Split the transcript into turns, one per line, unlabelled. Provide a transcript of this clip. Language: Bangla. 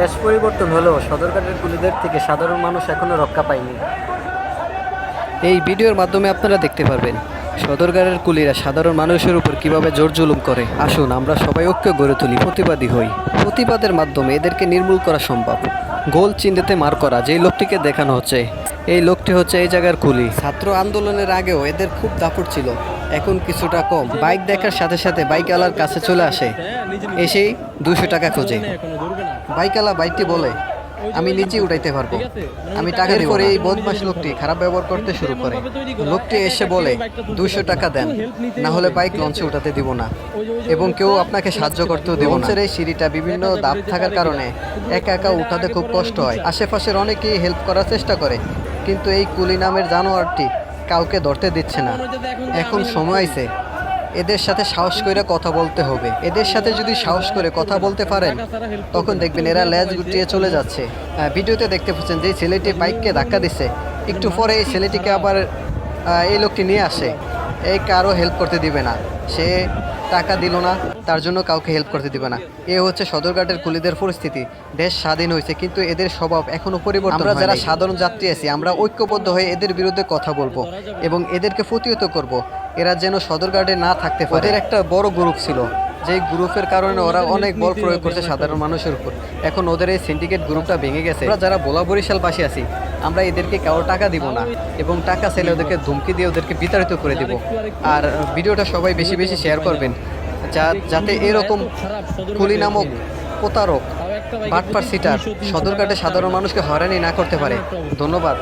দেশ পরিবর্তন হলেও সদরঘাটের কুলিদের থেকে সাধারণ মানুষ এখনো রক্ষা পায়নি।
এই ভিডিওর মাধ্যমে আপনারা দেখতে পারবেন সদরঘাটের কুলিরা সাধারণ মানুষের উপর কিভাবে জোর জুলুম করে। আসুন আমরা সবাই ঐক্য গড়ে তুলি, প্রতিবাদী হই। প্রতিবাদের মাধ্যমে এদেরকে নির্মূল করা সম্ভব। গোল চিহ্নেতে মার করা যেই লোকটিকে দেখানো হচ্ছে, এই লোকটি হচ্ছে এই জায়গার কুলি। ছাত্র আন্দোলনের আগেও এদের খুব দাপট ছিল, এখন কিছুটা কম। বাইক দেখার সাথে সাথে বাইকওয়ালার কাছে চলে আসে, এসেই 200 টাকা খোঁজে। বাইকওয়ালা বাইকটি বলে, আমি নিজে উঠাইতে পারবো, আমি টাকা দিব। পরে এই বদমাশ লোকটি খারাপ ব্যবহার করতে শুরু করে। লোকটি এসে বলে 200 টাকা দেন, না হলে বাইক লঞ্চে উঠাতে দিব না, এবং কেউ আপনাকে সাহায্য করতেও দিব না। এই সিঁড়িটা বিভিন্ন ধাপ থাকার কারণে একা একা উঠাতে খুব কষ্ট হয়। আশেপাশের অনেকেই হেল্প করার চেষ্টা করে, কিন্তু এই কুলি নামের জানোয়ারটি কাউকে ধরতে দিচ্ছে না। এখন সময় আইছে, এদের সাথে সাহস করে কথা বলতে হবে। এদের সাথে যদি সাহস করে কথা বলতে পারেন, তখন দেখবেন এরা লেজ গুটিয়ে চলে যাচ্ছে। ভিডিওতে দেখতে পাচ্ছেন যে ছেলেটি বাইককে ধাক্কা দিচ্ছে, একটু পরে এই ছেলেটিকে আবার এই লোকটি নিয়ে আসে। এই কারো হেল্প করতে দিবে না, সে টাকা দিল না, তার জন্য কাউকে হেল্প করতে দিবে না। এ হচ্ছে সদরঘাটের কুলিদের পরিস্থিতি। দেশ স্বাধীন হয়েছে, কিন্তু এদের স্বভাব এখনো পরিবর্তন। আমরা যারা সাধারণ যাত্রী আছি, আমরা ঐক্যবদ্ধ হয়ে এদের বিরুদ্ধে কথা বলবো এবং এদেরকে প্রতিহত করব। এরা যেন সদরঘাটে না থাকতে পারে। ওদের একটা বড় গ্রুপ ছিল, যেই গ্রুপের কারণে ওরা অনেক বল প্রয়োগ করছে সাধারণ মানুষের উপর। এখন ওদের এই সিন্ডিকেট গ্রুপটা ভেঙে গেছে। আমরা যারা ভোলা বরিশালবাসী আছি, আমরা এদেরকে কারো টাকা দিব না, এবং টাকা চাইলে ওদেরকে ধমকি দিয়ে ওদেরকে বিতাড়িত করে দিব। আর ভিডিওটা সবাই বেশি বেশি শেয়ার করবেন, যাতে এরকম কুলি নামক প্রতারক, বাটপার, সিটার সদরঘাটে সাধারণ মানুষকে হয়রানি না করতে পারে। ধন্যবাদ।